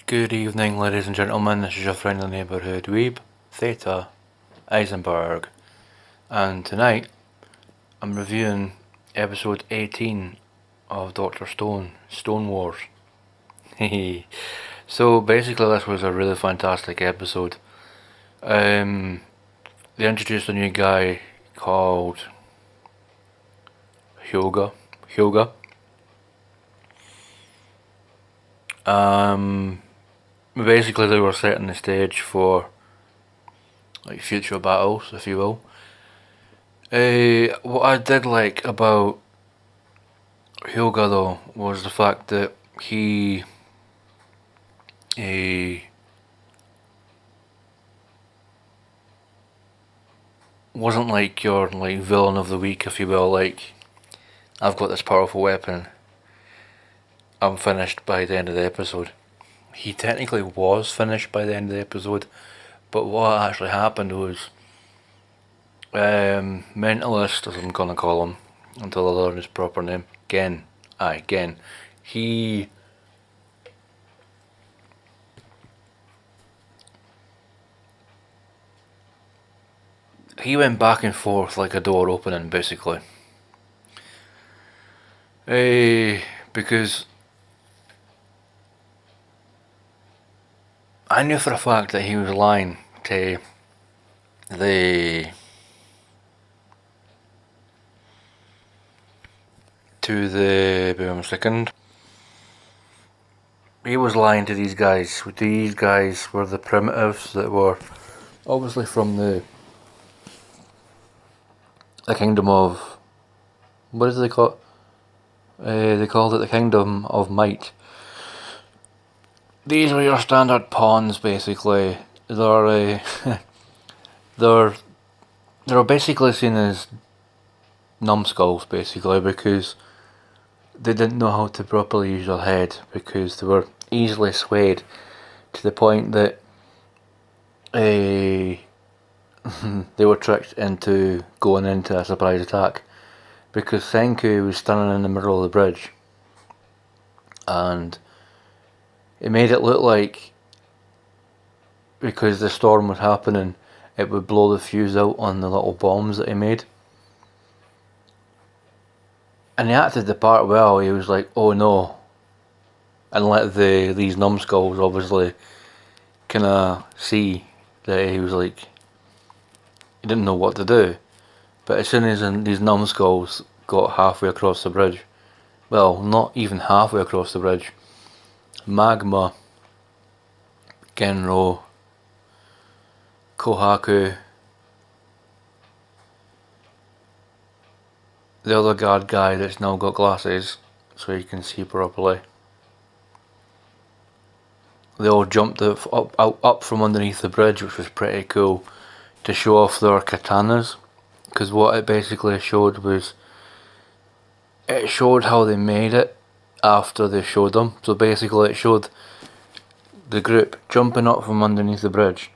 Good evening, ladies and gentlemen. This is your friendly neighbourhood weeb, Theta Eisenberg, and tonight I'm reviewing episode 18 of Dr. Stone Wars. So basically, this was a really fantastic episode. They introduced a new guy called Hyuga. Basically, they were setting the stage for like future battles, if you will. What I did like about Hyuga though was the fact that he wasn't like your villain of the week, if you will. Like, I've got this powerful weapon, I'm finished by the end of the episode. He technically was finished by the end of the episode, but what actually happened was Mentalist, as I'm gonna call him until I learn his proper name, Gen. He went back and forth like a door opening, basically. Because I knew for a fact that he was lying to the wait a second. He was lying to these guys. These guys were the primitives that were obviously from the kingdom of, what do they call it? They called it the Kingdom of Might. These are your standard pawns, basically. They're they're basically seen as numbskulls, basically, because they didn't know how to properly use their head, because they were easily swayed to the point that they were tricked into going into a surprise attack, because Senku was standing in the middle of the bridge and it made it look like, because the storm was happening, it would blow the fuse out on the little bombs that he made. And he acted the part well. He was like, oh no, and let these numbskulls obviously kinda see that he was like, he didn't know what to do. But as soon as these numbskulls got halfway across the bridge, well, not even halfway across the bridge, Magma, Genro, Kohaku, the other guard guy that's now got glasses so he can see properly, they all jumped up from underneath the bridge, which was pretty cool, to show off their katanas. Because what it basically showed was, it showed how they made it after they showed them. So basically it showed the group jumping up from underneath the bridge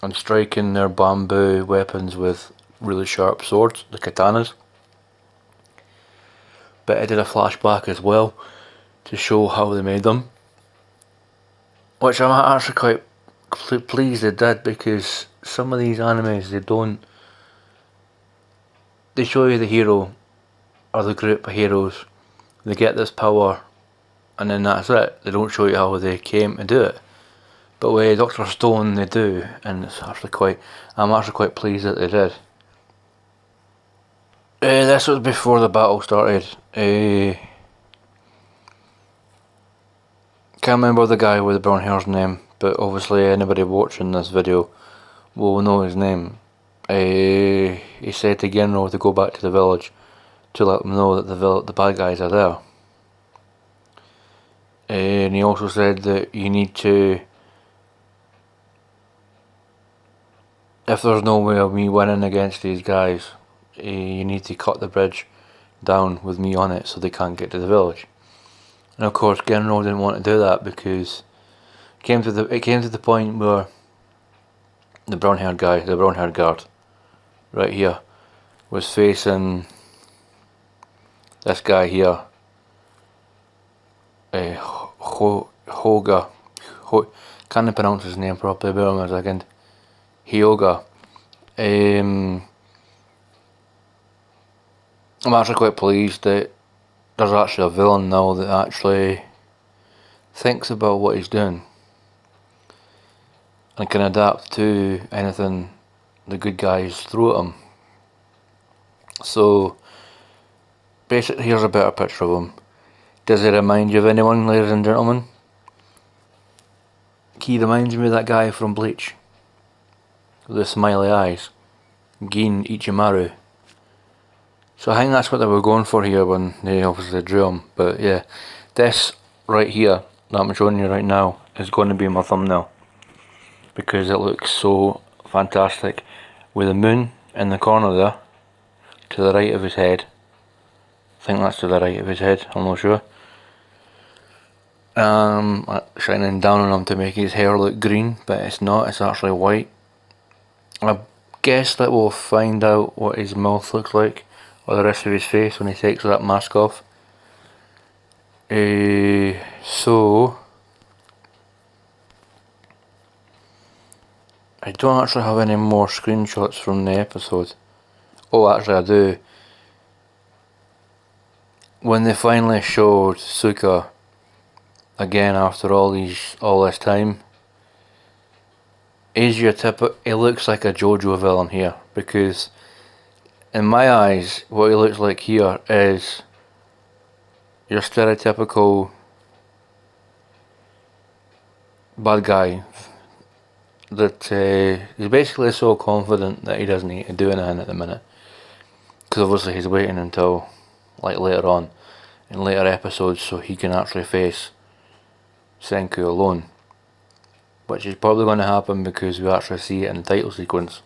and striking their bamboo weapons with really sharp swords, the katanas. But it did a flashback as well to show how they made them, which I'm actually quite pleased they did, because some of these animes, they show you the hero or the group of heroes, they get this power and then that's it. They don't show you how they came to do it. But with Dr. Stone they do, and I'm actually quite pleased that they did. This was before the battle started. Can't remember the guy with the brown hair's name, but obviously anybody watching this video will know his name. He said to Genro to go back to the village to let them know that the bad guys are there. And he also said that you need to, if there's no way of me winning against these guys, you need to cut the bridge down with me on it so they can't get to the village. And of course Genro didn't want to do that, because it came to the point where the brown haired guard right here was facing this guy here, Hoga, Can't pronounce his name properly, bear with me a second. Hyoga. I'm actually quite pleased that there's actually a villain now that actually thinks about what he's doing and can adapt to anything the good guys throw at him. So basically, here's a better picture of him. Does he remind you of anyone, ladies and gentlemen? He reminds me of that guy from Bleach with the smiley eyes, Gin Ichimaru. So I think that's what they were going for here when they obviously drew him. But yeah, this right here that I'm showing you right now is going to be my thumbnail because it looks so fantastic with the moon in the corner there to the right of his head. I think that's to the right of his head, I'm not sure. Shining down on him to make his hair look green, but it's not, it's actually white. I guess that we'll find out what his mouth looks like, or the rest of his face when he takes that mask off. So I don't actually have any more screenshots from the episode. Oh, actually I do. When they finally showed Suka again after all this time, he looks like a JoJo villain here, because in my eyes what he looks like here is your stereotypical bad guy that he's basically so confident that he doesn't need to do anything at the minute, because obviously he's waiting until like later on in later episodes so he can actually face Senku alone, which is probably going to happen because we actually see it in the title sequence.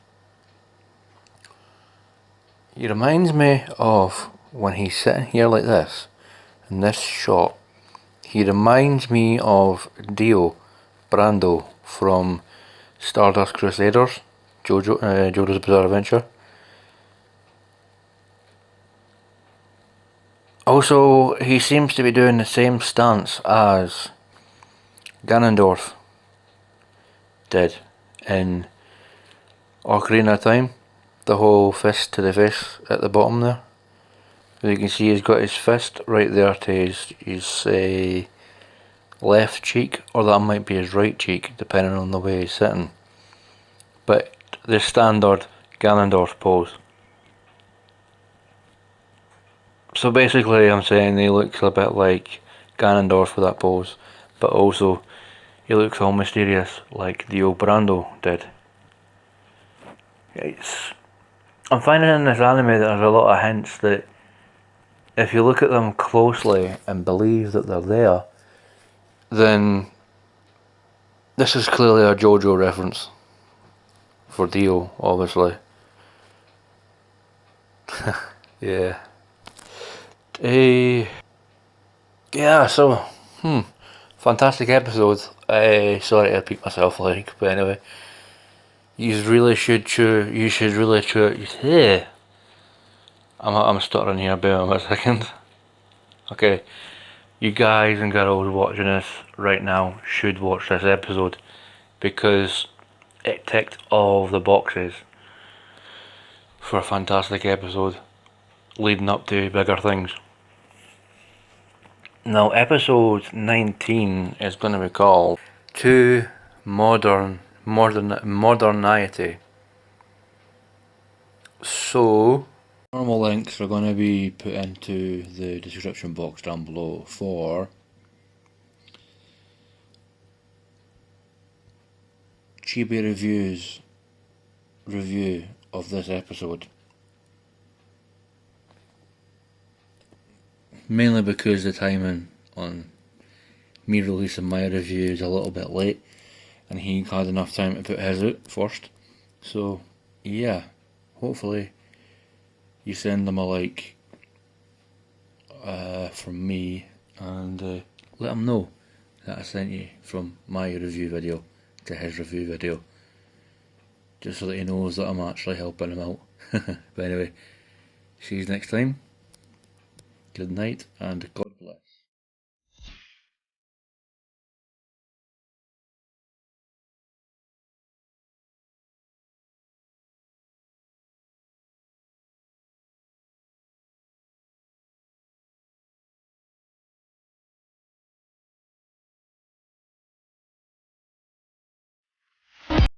He reminds me of when he's sitting here like this in this shot. He reminds me of Dio Brando from Stardust Crusaders, JoJo's Bizarre Adventure. Also, he seems to be doing the same stance as Ganondorf did in Ocarina of Time. The whole fist to the face at the bottom there. As you can see, he's got his fist right there to his left cheek, or that might be his right cheek, depending on the way he's sitting. But the standard Ganondorf pose. So basically I'm saying he looks a bit like Ganondorf with that pose, but also he looks all mysterious like Dio Brando did. I'm finding in this anime that there's a lot of hints that if you look at them closely and believe that they're there, then this is clearly a JoJo reference for Dio, obviously. Yeah. Yeah, so fantastic episode. Sorry to repeat myself, like, but anyway, you should really yeah. I'm stuttering here, bear with me a second. Okay, you guys and girls watching this right now should watch this episode because it ticked all the boxes for a fantastic episode leading up to bigger things. Now, episode 19 is going to be called To Modernity. So, normal links are going to be put into the description box down below for Chibi Review's review of this episode. Mainly because the timing on me releasing my review is a little bit late and he had enough time to put his out first. So yeah, hopefully you send them a like from me and let him know that I sent you from my review video to his review video, just so that he knows that I'm actually helping him out. But anyway, see you next time. Good night and God